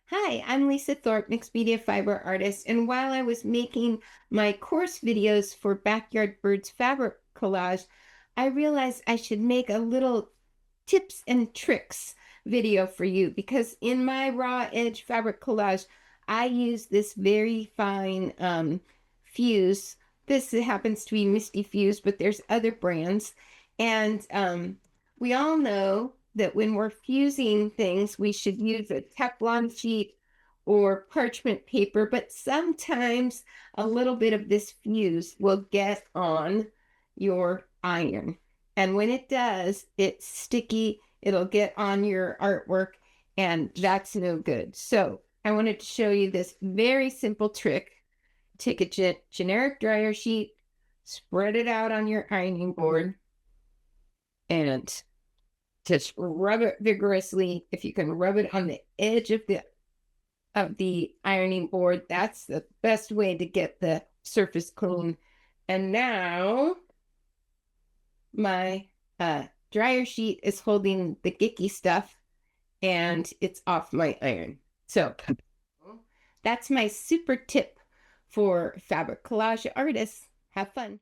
Hi, I'm Lisa Thorpe, mixed media fiber artist, and while I was making my course videos for Backyard Birds Fabric Collage, I realized I should make a little tips and tricks video for you because in my raw edge fabric collage, I use this very fine fuse. This happens to be Misty Fuse, but there's other brands. And we all know that when we're fusing things, we should use a Teflon sheet or parchment paper, but sometimes a little bit of this fuse will get on your iron. And when it does, it's sticky, it'll get on your artwork, and that's no good. So I wanted to show you this very simple trick. Take a generic dryer sheet, spread it out on your ironing board, and just rub it vigorously. If you can rub it on the edge of the ironing board, that's the best way to get the surface clean. And now my dryer sheet is holding the gicky stuff and it's off my iron. So that's my super tip for fabric collage artists. Have fun.